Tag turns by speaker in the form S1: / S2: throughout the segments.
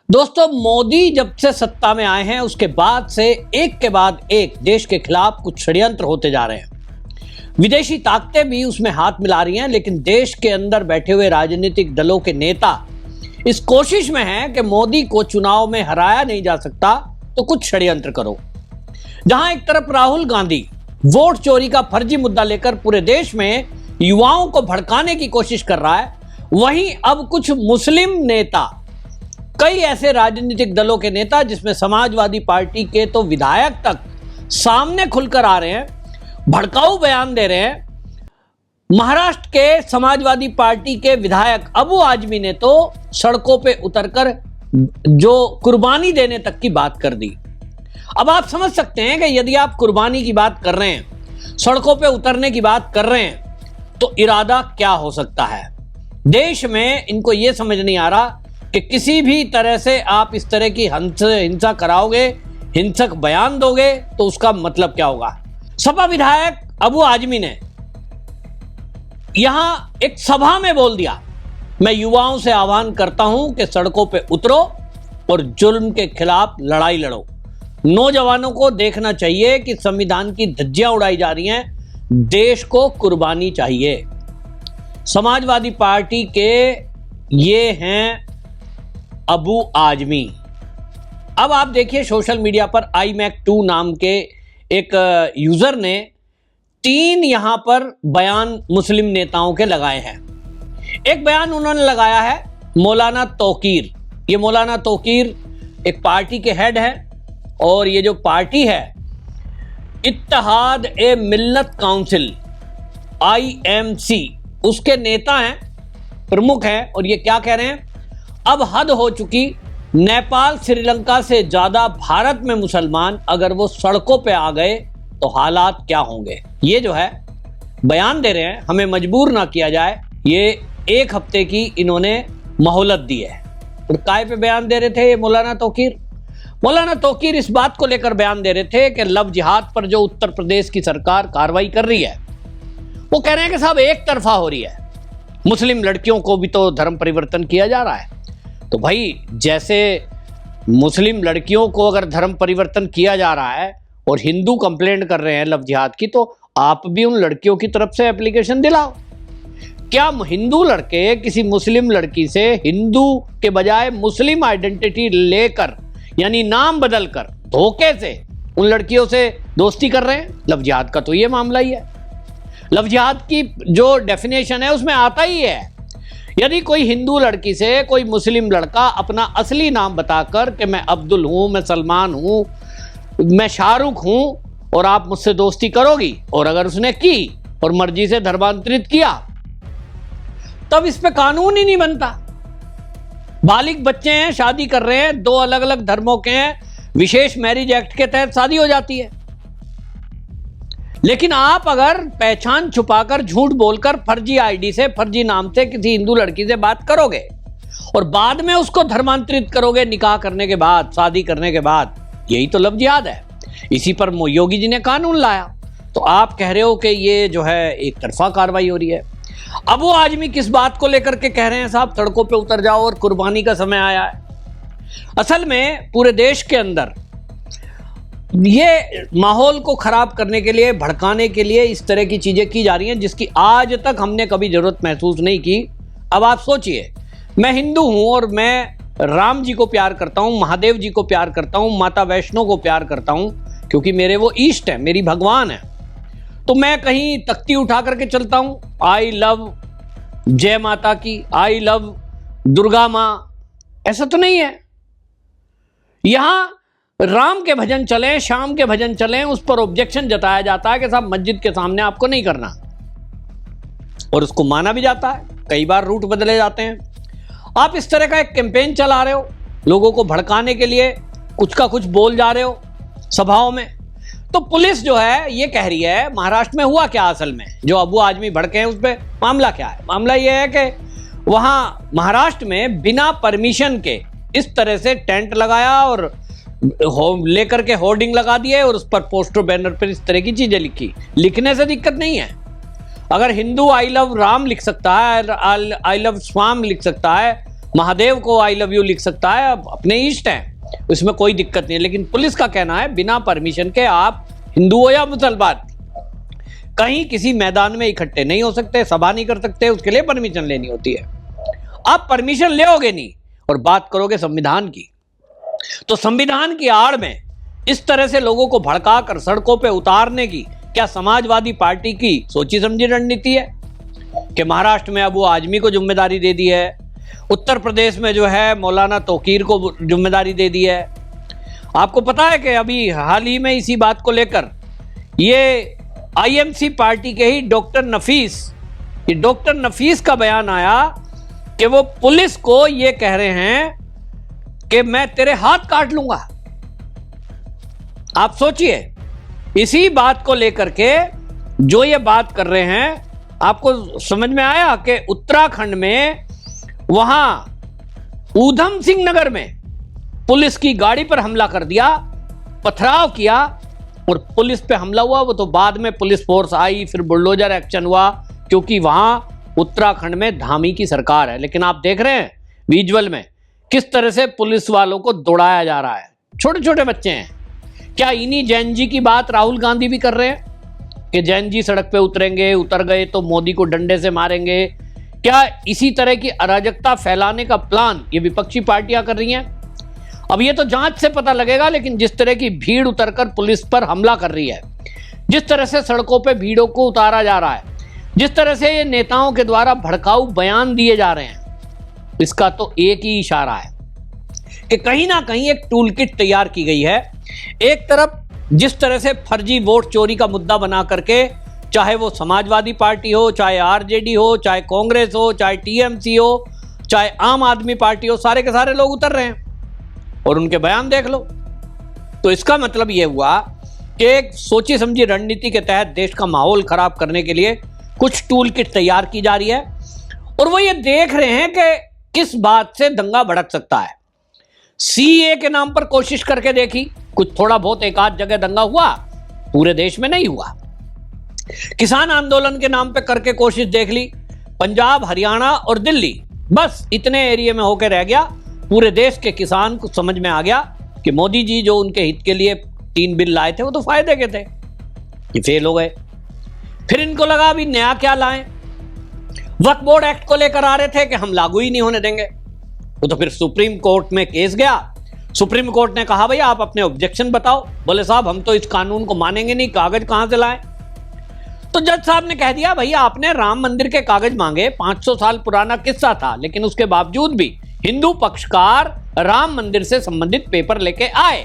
S1: दोस्तों, मोदी जब से सत्ता में आए हैं उसके बाद से एक के बाद एक देश के खिलाफ कुछ षड्यंत्र होते जा रहे हैं। विदेशी ताकतें भी उसमें हाथ मिला रही हैं, लेकिन देश के अंदर बैठे हुए राजनीतिक दलों के नेता इस कोशिश में हैं कि मोदी को चुनाव में हराया नहीं जा सकता तो कुछ षड्यंत्र करो। जहां एक तरफ राहुल गांधी वोट चोरी का फर्जी मुद्दा लेकर पूरे देश में युवाओं को भड़काने की कोशिश कर रहा है, वहीं अब कुछ मुस्लिम नेता, कई ऐसे राजनीतिक दलों के नेता जिसमें समाजवादी पार्टी के तो विधायक तक सामने खुलकर आ रहे हैं, भड़काऊ बयान दे रहे हैं। महाराष्ट्र के समाजवादी पार्टी के विधायक अबू आजमी ने तो सड़कों पे उतरकर जो कुर्बानी देने तक की बात कर दी। अब आप समझ सकते हैं कि यदि आप कुर्बानी की बात कर रहे हैं, सड़कों पे उतरने की बात कर रहे हैं, तो इरादा क्या हो सकता है। देश में इनको यह समझ नहीं आ रहा कि किसी भी तरह से आप इस तरह की हिंसा कराओगे, हिंसक बयान दोगे तो उसका मतलब क्या होगा। सपा विधायक अबू आजमी ने यहां एक सभा में बोल दिया, मैं युवाओं से आह्वान करता हूं कि सड़कों पे उतरो और जुल्म के खिलाफ लड़ाई लड़ो। नौजवानों को देखना चाहिए कि संविधान की धज्जियां उड़ाई जा रही हैं, देश को कुर्बानी चाहिए। समाजवादी पार्टी के ये हैं अबू आजमी। अब आप देखिए, सोशल मीडिया पर iMac2 नाम के एक यूजर ने 3 यहां पर बयान मुस्लिम नेताओं के लगाए हैं। एक बयान उन्होंने लगाया है मौलाना तौकीर। ये मौलाना तौकीर एक पार्टी के हेड है और ये जो पार्टी है इत्तेहाद ए मिल्लत काउंसिल IMC, उसके नेता हैं, प्रमुख हैं। और ये क्या कह रहे हैं, अब हद हो चुकी, नेपाल श्रीलंका से ज्यादा भारत में मुसलमान अगर वो सड़कों पे आ गए तो हालात क्या होंगे। ये जो है बयान दे रहे हैं, हमें मजबूर ना किया जाए। ये 1 हफ्ते की इन्होंने मोहलत दी है। और काय पे बयान दे रहे थे ये मौलाना तौकीर इस बात को लेकर बयान दे रहे थे कि लव जिहाद पर जो उत्तर प्रदेश की सरकार कार्रवाई कर रही है, वो कह रहे हैं कि साहब एक तरफा हो रही है, मुस्लिम लड़कियों को भी तो धर्म परिवर्तन किया जा रहा है। तो भाई, जैसे मुस्लिम लड़कियों को अगर धर्म परिवर्तन किया जा रहा है और हिंदू कंप्लेंट कर रहे हैं लव जिहाद की, तो आप भी उन लड़कियों की तरफ से एप्लीकेशन दिलाओ। क्या हिंदू लड़के किसी मुस्लिम लड़की से हिंदू के बजाय मुस्लिम आइडेंटिटी लेकर, यानी नाम बदलकर धोखे से उन लड़कियों से दोस्ती कर रहे हैं? लव जिहाद का तो ये मामला ही है। लव जिहाद की जो डेफिनेशन है उसमें आता ही है, यदि कोई हिंदू लड़की से कोई मुस्लिम लड़का अपना असली नाम बताकर कि मैं अब्दुल हूं, मैं सलमान हूं, मैं शाहरुख हूं और आप मुझसे दोस्ती करोगी, और अगर उसने की और मर्जी से धर्मांतरित किया, तब इस पे कानून ही नहीं बनता। बालिग बच्चे हैं, शादी कर रहे हैं, 2 अलग अलग धर्मों के हैं, विशेष मैरिज एक्ट के तहत शादी हो जाती है। लेकिन आप अगर पहचान छुपाकर, झूठ बोलकर, फर्जी आईडी से, फर्जी नाम से किसी हिंदू लड़की से बात करोगे और बाद में उसको धर्मांतरित करोगे निकाह करने के बाद, शादी करने के बाद, यही तो लव जिहाद है। इसी पर योगी जी ने कानून लाया। तो आप कह रहे हो कि ये जो है एक तरफा कार्रवाई हो रही है। अबू आजमी किस बात को लेकर के कह रहे हैं साहब सड़कों पे उतर जाओ और कुर्बानी का समय आया है? असल में पूरे देश के अंदर ये माहौल को खराब करने के लिए, भड़काने के लिए इस तरह की चीजें की जा रही हैं जिसकी आज तक हमने कभी जरूरत महसूस नहीं की। अब आप सोचिए, मैं हिंदू हूं और मैं राम जी को प्यार करता हूं, महादेव जी को प्यार करता हूं, माता वैष्णो को प्यार करता हूं, क्योंकि मेरे वो इष्ट है, मेरी भगवान है। तो मैं कहीं तख्ती उठा करके चलता हूं, आई लव जय माता की, आई लव दुर्गा मां, ऐसा तो नहीं है। यहां राम के भजन चले, शाम के भजन चले, उस पर ऑब्जेक्शन जताया जाता है कि साहब मस्जिद के सामने आपको नहीं करना, और उसको माना भी जाता है। कई बार रूट बदले जाते हैं। आप इस तरह का एक कैंपेन चला रहे हो, लोगों को भड़काने के लिए कुछ का कुछ बोल जा रहे हो सभाओं में। तो पुलिस जो है ये कह रही है, महाराष्ट्र में हुआ क्या असल में, जो अबू आजमी भड़के हैं उस पर मामला क्या है? मामला ये है कि वहां महाराष्ट्र में बिना परमिशन के इस तरह से टेंट लगाया और लेकर के होर्डिंग लगा दिए और उस पर पोस्टर बैनर पर इस तरह की चीजें लिखी। लिखने से दिक्कत नहीं है, अगर हिंदू आई लव राम लिख सकता है, आई लव स्वाम लिख सकता है, महादेव को आई लव यू लिख सकता है, अपने इष्ट हैं, उसमें कोई दिक्कत नहीं है। लेकिन पुलिस का कहना है बिना परमिशन के आप हिंदू हो या मुसलमान कहीं किसी मैदान में इकट्ठे नहीं हो सकते, सभा नहीं कर सकते, उसके लिए परमिशन लेनी होती है। आप परमिशन लेोगे नहीं और बात करोगे संविधान की, तो संविधान की आड़ में इस तरह से लोगों को भड़का कर सड़कों पे उतारने की क्या समाजवादी पार्टी की सोची समझी रणनीति है? कि महाराष्ट्र में अबू आजमी को जिम्मेदारी दे दी है, उत्तर प्रदेश में जो है मौलाना तौकीर को जिम्मेदारी दे दी है। आपको पता है कि अभी हाल ही में इसी बात को लेकर ये आईएमसी पार्टी के ही डॉक्टर नफीस का बयान आया कि वो पुलिस को ये कह रहे हैं कि मैं तेरे हाथ काट लूंगा। आप सोचिए, इसी बात को लेकर के जो ये बात कर रहे हैं, आपको समझ में आया कि उत्तराखंड में वहां ऊधम सिंह नगर में पुलिस की गाड़ी पर हमला कर दिया, पथराव किया और पुलिस पे हमला हुआ। वो तो बाद में पुलिस फोर्स आई, फिर बुलडोजर एक्शन हुआ, क्योंकि वहां उत्तराखंड में धामी की सरकार है। लेकिन आप देख रहे हैं विजुअल में किस तरह से पुलिस वालों को दौड़ाया जा रहा है। छोटे छोटे बच्चे हैं। क्या इन्हीं जैन जी की बात राहुल गांधी भी कर रहे हैं कि जैन जी सड़क पे उतरेंगे, उतर गए तो मोदी को डंडे से मारेंगे? क्या इसी तरह की अराजकता फैलाने का प्लान ये विपक्षी पार्टियां कर रही हैं? अब ये तो जांच से पता लगेगा, लेकिन जिस तरह की भीड़ उतरकर पुलिस पर हमला कर रही है, जिस तरह से सड़कों पे भीड़ों को उतारा जा रहा है, जिस तरह से ये नेताओं के द्वारा भड़काऊ बयान दिए जा रहे हैं, इसका तो एक ही इशारा है कि कहीं ना कहीं एक टूल किट तैयार की गई है। एक तरफ जिस तरह से फर्जी वोट चोरी का मुद्दा बना करके, चाहे वो समाजवादी पार्टी हो, चाहे आरजेडी हो, चाहे कांग्रेस हो, चाहे टीएमसी हो, चाहे आम आदमी पार्टी हो, सारे के सारे लोग उतर रहे हैं और उनके बयान देख लो। तो इसका मतलब यह हुआ कि एक सोची समझी रणनीति के तहत देश का माहौल खराब करने के लिए कुछ टूल किट तैयार की जा रही है और वो ये देख रहे हैं कि किस बात से दंगा भड़क सकता है। सीए के नाम पर कोशिश करके देखी, कुछ थोड़ा बहुत एक आध जगह दंगा हुआ, पूरे देश में नहीं हुआ। किसान आंदोलन के नाम पे करके कोशिश देख ली, पंजाब, हरियाणा और दिल्ली, बस इतने एरिया में होकर रह गया। पूरे देश के किसान को समझ में आ गया कि मोदी जी जो उनके हित के लिए 3 बिल लाए थे वो तो फायदे के थे, ये फेल हो गए। फिर इनको लगा अभी नया क्या लाएं। वक्फ बोर्ड एक्ट को लेकर आ रहे थे कि हम लागू ही नहीं होने देंगे, वो तो फिर सुप्रीम कोर्ट में केस गया। सुप्रीम कोर्ट ने कहा भैया आप अपने ऑब्जेक्शन बताओ। बोले साहब हम तो इस कानून को मानेंगे नहीं, कागज कहां से लाएं? तो जज साहब ने कह दिया भैया आपने राम मंदिर के कागज मांगे, 500 साल पुराना किस्सा था, लेकिन उसके बावजूद भी हिंदू पक्षकार राम मंदिर से संबंधित पेपर लेके आए,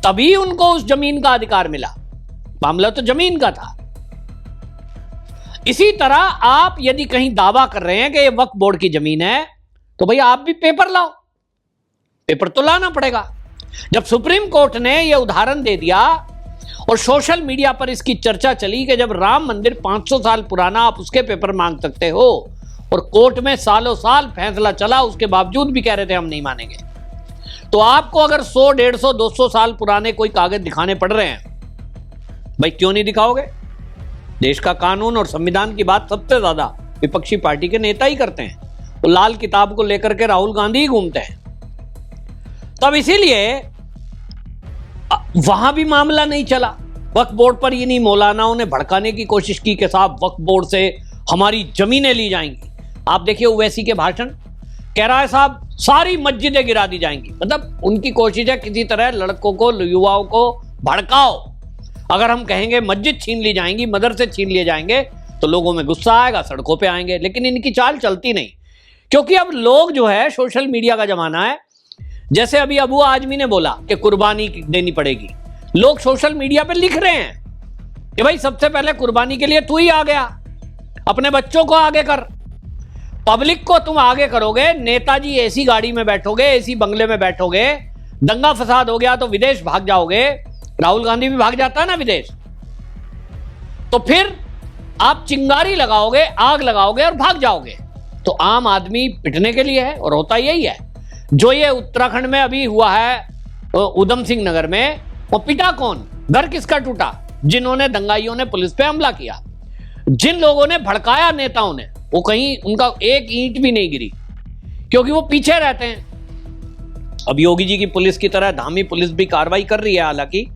S1: तभी उनको उस जमीन का अधिकार मिला। मामला तो जमीन का था। इसी तरह आप यदि कहीं दावा कर रहे हैं कि ये वक्फ बोर्ड की जमीन है, तो भैया आप भी पेपर लाओ, पेपर तो लाना पड़ेगा। जब सुप्रीम कोर्ट ने यह उदाहरण दे दिया और सोशल मीडिया पर इसकी चर्चा चली कि जब राम मंदिर 500 साल पुराना आप उसके पेपर मांग सकते हो, और कोर्ट में सालों साल फैसला चला, उसके बावजूद भी कह रहे थे हम नहीं मानेंगे, तो आपको अगर 100, 150, 200 साल पुराने कोई कागज दिखाने पड़ रहे हैं, भाई क्यों नहीं दिखाओगे? देश का कानून और संविधान की बात सबसे ज्यादा विपक्षी पार्टी के नेता ही करते हैं। तो लाल किताब को लेकर के राहुल गांधी ही घूमते हैं। तब इसीलिए वहां भी मामला नहीं चला। वक्फ बोर्ड पर इन्हीं मौलानाओं ने भड़काने की कोशिश की कि साहब वक्फ बोर्ड से हमारी जमीनें ली जाएंगी। आप देखिए ओवैसी के भाषण, कह रहा है साहब सारी मस्जिदें गिरा दी जाएंगी। मतलब उनकी कोशिश है किसी तरह लड़कों को, युवाओं को भड़काओ। अगर हम कहेंगे मस्जिद छीन ली जाएंगी, मदरसे छीन लिए जाएंगे, तो लोगों में गुस्सा आएगा, सड़कों पे आएंगे। लेकिन इनकी चाल चलती नहीं, क्योंकि अब लोग जो है, सोशल मीडिया का जमाना है। जैसे अभी अबू आजमी ने बोला कि कुर्बानी देनी पड़ेगी, लोग सोशल मीडिया पे लिख रहे हैं कि भाई सबसे पहले कुर्बानी के लिए तू ही आ गया, अपने बच्चों को आगे कर, पब्लिक को तुम आगे करोगे, नेताजी एसी गाड़ी में बैठोगे, एसी बंगले में बैठोगे, दंगा फसाद हो गया तो विदेश भाग जाओगे। राहुल गांधी भी भाग जाता है ना विदेश, तो फिर आप चिंगारी लगाओगे, आग लगाओगे और भाग जाओगे। तो आम आदमी पिटने के लिए है, और होता यही है। जो ये उत्तराखंड में अभी हुआ है ऊधम सिंह नगर में, वो पिटा कौन, घर किसका टूटा? जिन्होंने दंगाइयों ने पुलिस पे हमला किया, जिन लोगों ने भड़काया नेताओं ने, वो कहीं उनका एक ईंट भी नहीं गिरी। क्योंकि वो पीछे रहते हैं। अब योगी जी की पुलिस की तरह धामी पुलिस भी कार्रवाई कर रही है, हालांकि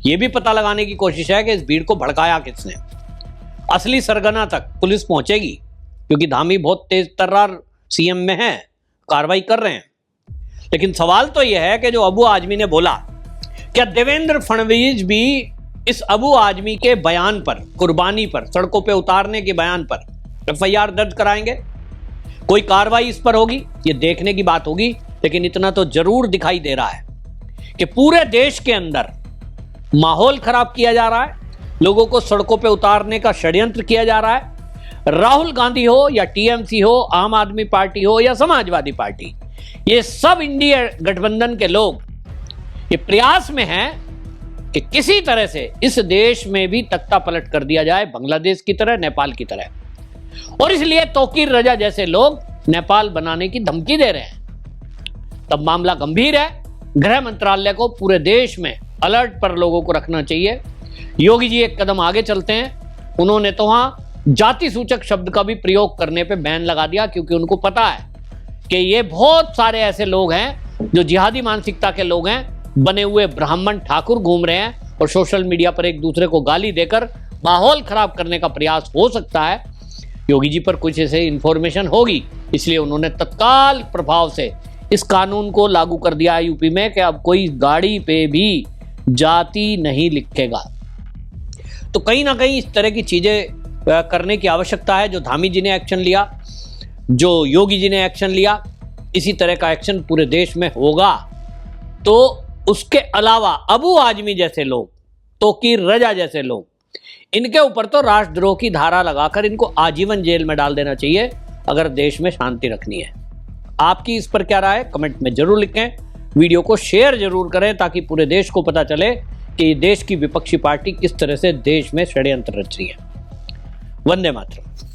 S1: यह भी पता लगाने की कोशिश है कि इस भीड़ को भड़काया किसने। असली सरगना तक पुलिस पहुंचेगी, क्योंकि धामी बहुत तेज तर्रार सीएम में है, कार्रवाई कर रहे हैं। लेकिन सवाल तो यह है कि जो अबू आजमी ने बोला, क्या देवेंद्र फडणवीस भी इस अबू आजमी के बयान पर, कुर्बानी पर, सड़कों पे उतारने के बयान पर एफआईआर दर्ज कराएंगे? कोई कार्रवाई इस पर होगी? ये देखने की बात होगी। लेकिन इतना तो जरूर दिखाई दे रहा है कि पूरे देश के अंदर माहौल खराब किया जा रहा है, लोगों को सड़कों पे उतारने का षड्यंत्र किया जा रहा है। राहुल गांधी हो या टीएमसी हो, आम आदमी पार्टी हो या समाजवादी पार्टी, ये सब इंडिया गठबंधन के लोग ये प्रयास में हैं कि किसी तरह से इस देश में भी तख्ता पलट कर दिया जाए, बांग्लादेश की तरह, नेपाल की तरह। और इसलिए तौकीर रजा जैसे लोग नेपाल बनाने की धमकी दे रहे हैं। तब मामला गंभीर है। गृह मंत्रालय को पूरे देश में अलर्ट पर लोगों को रखना चाहिए। योगी जी एक कदम आगे चलते हैं। उन्होंने तो वहां जाति सूचक शब्द का भी प्रयोग करने पे बैन लगा दिया, क्योंकि उनको पता है कि ये बहुत सारे ऐसे लोग हैं जो जिहादी मानसिकता के लोग हैं, बने हुए ब्राह्मण ठाकुर घूम रहे हैं और सोशल मीडिया पर एक दूसरे को गाली देकर माहौल खराब करने का प्रयास हो सकता है। योगी जी पर कुछ ऐसे इंफॉर्मेशन होगी, इसलिए उन्होंने तत्काल प्रभाव से इस कानून को लागू कर दिया है यूपी में कि अब कोई गाड़ी पे भी जाति नहीं लिखेगा। तो कहीं ना कहीं इस तरह की चीजें करने की आवश्यकता है। जो धामी जी ने एक्शन लिया, जो योगी जी ने एक्शन लिया, इसी तरह का एक्शन पूरे देश में होगा। तो उसके अलावा अबू आजमी जैसे लोग, तौकीर रजा जैसे लोग, इनके ऊपर तो राष्ट्रद्रोह की धारा लगाकर इनको आजीवन जेल में डाल देना चाहिए, अगर देश में शांति रखनी है। आपकी इस पर क्या राय है? कमेंट में जरूर लिखें। वीडियो को शेयर जरूर करें ताकि पूरे देश को पता चले कि देश की विपक्षी पार्टी किस तरह से देश में षड्यंत्र रच रही है। वंदे मातरम।